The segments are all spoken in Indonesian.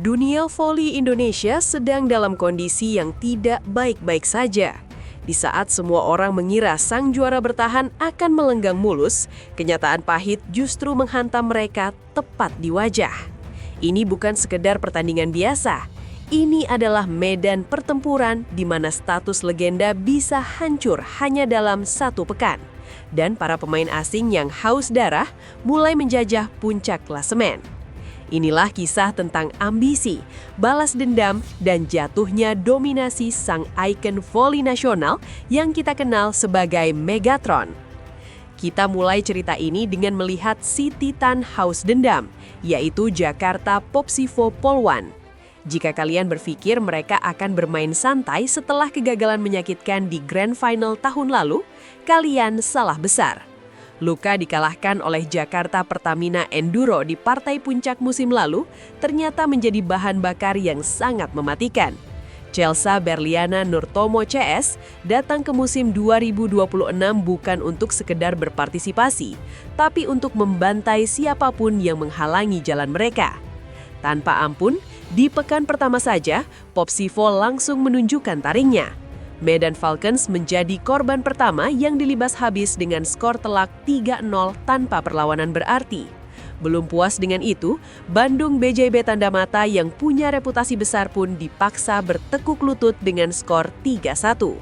Dunia voli Indonesia sedang dalam kondisi yang tidak baik-baik saja. Di saat semua orang mengira sang juara bertahan akan melenggang mulus, kenyataan pahit justru menghantam mereka tepat di wajah. Ini bukan sekedar pertandingan biasa. Ini adalah medan pertempuran di mana status legenda bisa hancur hanya dalam satu pekan. Dan para pemain asing yang haus darah mulai menjajah puncak klasemen. Inilah kisah tentang ambisi, balas dendam, dan jatuhnya dominasi sang ikon voli nasional yang kita kenal sebagai Megatron. Kita mulai cerita ini dengan melihat si Titan haus dendam, yaitu Jakarta Popsivo Polwan. Jika kalian berpikir mereka akan bermain santai setelah kegagalan menyakitkan di Grand Final tahun lalu, kalian salah besar. Luka dikalahkan oleh Jakarta Pertamina Enduro di partai puncak musim lalu ternyata menjadi bahan bakar yang sangat mematikan. Chelsea Berliana Nurtomo CS datang ke musim 2026 bukan untuk sekedar berpartisipasi, tapi untuk membantai siapapun yang menghalangi jalan mereka. Tanpa ampun, di pekan pertama saja, Popsivo langsung menunjukkan taringnya. Medan Falcons menjadi korban pertama yang dilibas habis dengan skor telak 3-0 tanpa perlawanan berarti. Belum puas dengan itu, Bandung BJB Tanda Mata yang punya reputasi besar pun dipaksa bertekuk lutut dengan skor 3-1.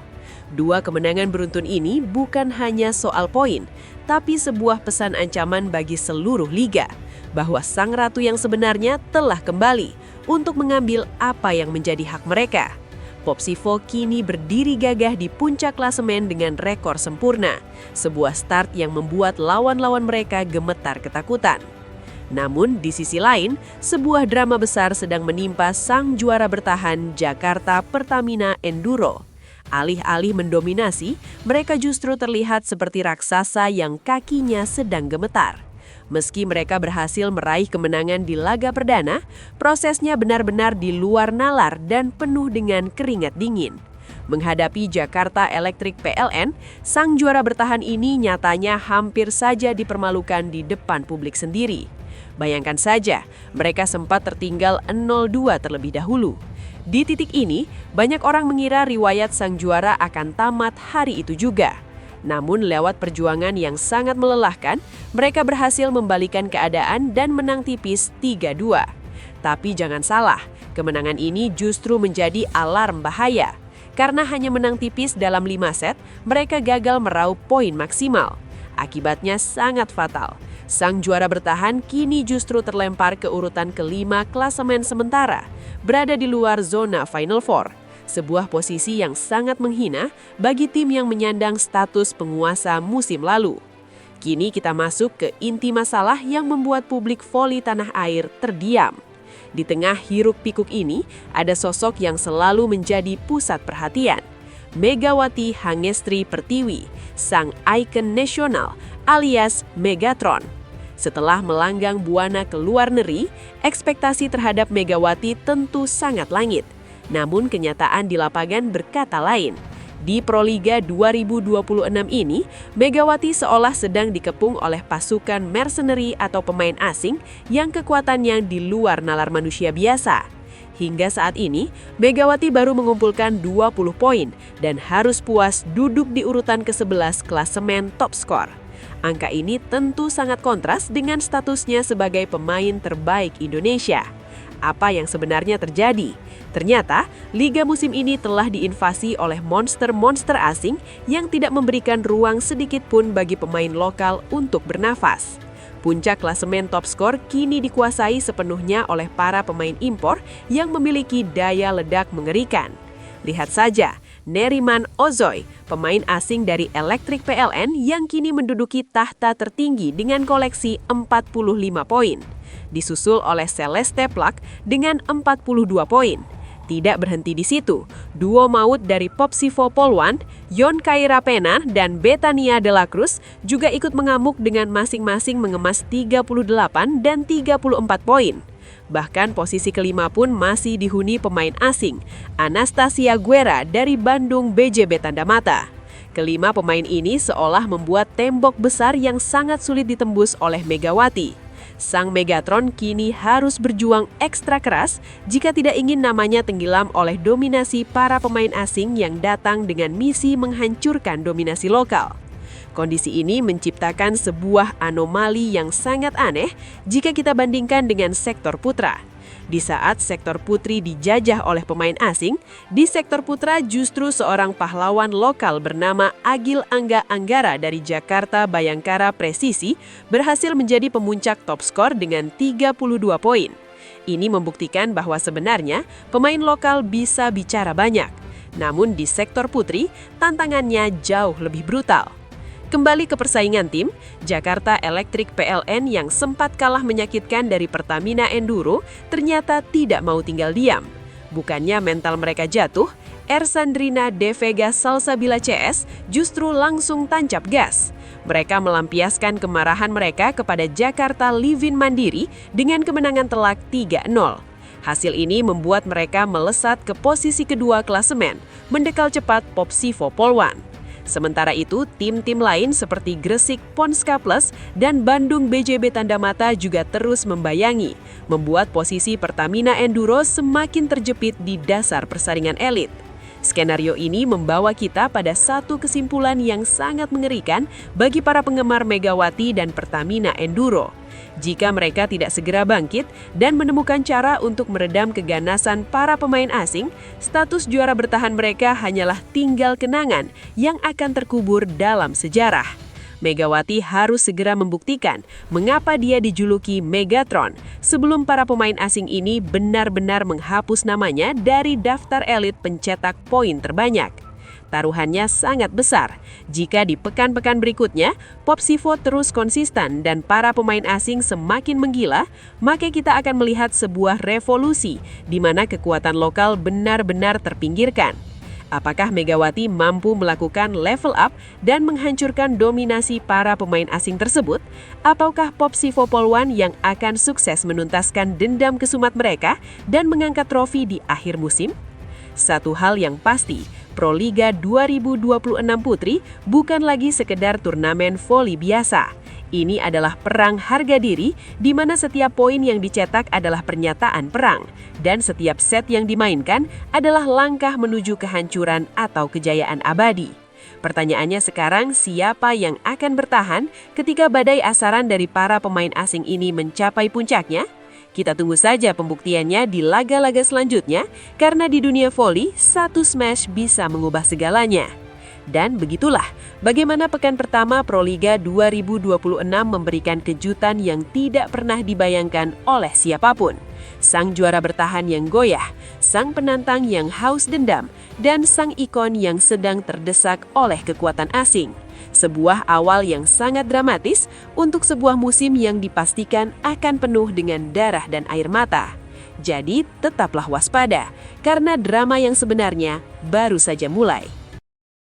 Dua kemenangan beruntun ini bukan hanya soal poin, tapi sebuah pesan ancaman bagi seluruh liga, bahwa sang ratu yang sebenarnya telah kembali untuk mengambil apa yang menjadi hak mereka. Popsivo kini berdiri gagah di puncak klasemen dengan rekor sempurna, sebuah start yang membuat lawan-lawan mereka gemetar ketakutan. Namun di sisi lain, sebuah drama besar sedang menimpa sang juara bertahan Jakarta Pertamina Enduro. Alih-alih mendominasi, mereka justru terlihat seperti raksasa yang kakinya sedang gemetar. Meski mereka berhasil meraih kemenangan di laga perdana, prosesnya benar-benar di luar nalar dan penuh dengan keringat dingin. Menghadapi Jakarta Electric PLN, sang juara bertahan ini nyatanya hampir saja dipermalukan di depan publik sendiri. Bayangkan saja, mereka sempat tertinggal 0-2 terlebih dahulu. Di titik ini, banyak orang mengira riwayat sang juara akan tamat hari itu juga. Namun lewat perjuangan yang sangat melelahkan, mereka berhasil membalikan keadaan dan menang tipis 3-2. Tapi jangan salah, kemenangan ini justru menjadi alarm bahaya. Karena hanya menang tipis dalam 5 set, mereka gagal meraup poin maksimal. Akibatnya sangat fatal. Sang juara bertahan kini justru terlempar ke urutan kelima klasemen sementara, berada di luar zona Final Four. Sebuah posisi yang sangat menghina bagi tim yang menyandang status penguasa musim lalu. Kini kita masuk ke inti masalah yang membuat publik voli tanah air terdiam. Di tengah hiruk-pikuk ini, ada sosok yang selalu menjadi pusat perhatian. Megawati Hangestri Pertiwi, sang ikon nasional alias Megatron. Setelah melanggang buana ke luar negeri, ekspektasi terhadap Megawati tentu sangat langit. Namun kenyataan di lapangan berkata lain. Di Proliga 2026 ini, Megawati seolah sedang dikepung oleh pasukan mercenary atau pemain asing yang kekuatannya di luar nalar manusia biasa. Hingga saat ini, Megawati baru mengumpulkan 20 poin dan harus puas duduk di urutan ke-11 klasemen top skor. Angka ini tentu sangat kontras dengan statusnya sebagai pemain terbaik Indonesia. Apa yang sebenarnya terjadi? Ternyata, liga musim ini telah diinvasi oleh monster-monster asing yang tidak memberikan ruang sedikit pun bagi pemain lokal untuk bernafas. Puncak klasemen top skor kini dikuasai sepenuhnya oleh para pemain impor yang memiliki daya ledak mengerikan. Lihat saja, Neriman Ozoy, pemain asing dari Electric PLN yang kini menduduki tahta tertinggi dengan koleksi 45 poin. Disusul oleh Celeste Plak dengan 42 poin. Tidak berhenti di situ, duo maut dari Popsivo Polwan, Yon Kairapena dan Betania de la Cruz juga ikut mengamuk dengan masing-masing mengemas 38 dan 34 poin. Bahkan posisi kelima pun masih dihuni pemain asing, Anastasia Guerra dari Bandung BJB Tanda Mata. Kelima pemain ini seolah membuat tembok besar yang sangat sulit ditembus oleh Megawati. sang Megatron kini harus berjuang ekstra keras jika tidak ingin namanya tenggelam oleh dominasi para pemain asing yang datang dengan misi menghancurkan dominasi lokal. Kondisi ini menciptakan sebuah anomali yang sangat aneh jika kita bandingkan dengan sektor putra. Di saat sektor putri dijajah oleh pemain asing, di sektor putra justru seorang pahlawan lokal bernama Agil Angga Anggara dari Jakarta Bayangkara Presisi berhasil menjadi pemuncak top skor dengan 32 poin. Ini membuktikan bahwa sebenarnya pemain lokal bisa bicara banyak. Namun di sektor putri, tantangannya jauh lebih brutal. Kembali ke persaingan tim, Jakarta Electric PLN yang sempat kalah menyakitkan dari Pertamina Enduro ternyata tidak mau tinggal diam. Bukannya mental mereka jatuh, Ersandrina De Vega Salsabila CS justru langsung tancap gas. Mereka melampiaskan kemarahan mereka kepada Jakarta Livin Mandiri dengan kemenangan telak 3-0. Hasil ini membuat mereka melesat ke posisi kedua klasemen, mendekal cepat Popsivo Polwan. Sementara itu, tim-tim lain seperti Gresik Ponska Plus dan Bandung BJB Tandamata juga terus membayangi, membuat posisi Pertamina Enduro semakin terjepit di dasar persaingan elit. Skenario ini membawa kita pada satu kesimpulan yang sangat mengerikan bagi para penggemar Megawati dan Pertamina Enduro. Jika mereka tidak segera bangkit dan menemukan cara untuk meredam keganasan para pemain asing, status juara bertahan mereka hanyalah tinggal kenangan yang akan terkubur dalam sejarah. Megawati harus segera membuktikan mengapa dia dijuluki Megatron sebelum para pemain asing ini benar-benar menghapus namanya dari daftar elit pencetak poin terbanyak. Taruhannya sangat besar. Jika di pekan-pekan berikutnya, Popsivo terus konsisten dan para pemain asing semakin menggila, maka kita akan melihat sebuah revolusi di mana kekuatan lokal benar-benar terpinggirkan. Apakah Megawati mampu melakukan level up dan menghancurkan dominasi para pemain asing tersebut? Ataukah Popsivo Polwan yang akan sukses menuntaskan dendam kesumat mereka dan mengangkat trofi di akhir musim? Satu hal yang pasti, Proliga 2026 Putri bukan lagi sekedar turnamen voli biasa. Ini adalah perang harga diri di mana setiap poin yang dicetak adalah pernyataan perang dan setiap set yang dimainkan adalah langkah menuju kehancuran atau kejayaan abadi. Pertanyaannya sekarang, siapa yang akan bertahan ketika badai asaran dari para pemain asing ini mencapai puncaknya? Kita tunggu saja pembuktiannya di laga-laga selanjutnya, karena di dunia voli, satu smash bisa mengubah segalanya. Dan begitulah, bagaimana pekan pertama Proliga 2026 memberikan kejutan yang tidak pernah dibayangkan oleh siapapun. Sang juara bertahan yang goyah, sang penantang yang haus dendam, dan sang ikon yang sedang terdesak oleh kekuatan asing. Sebuah awal yang sangat dramatis untuk sebuah musim yang dipastikan akan penuh dengan darah dan air mata. Jadi tetaplah waspada, karena drama yang sebenarnya baru saja mulai.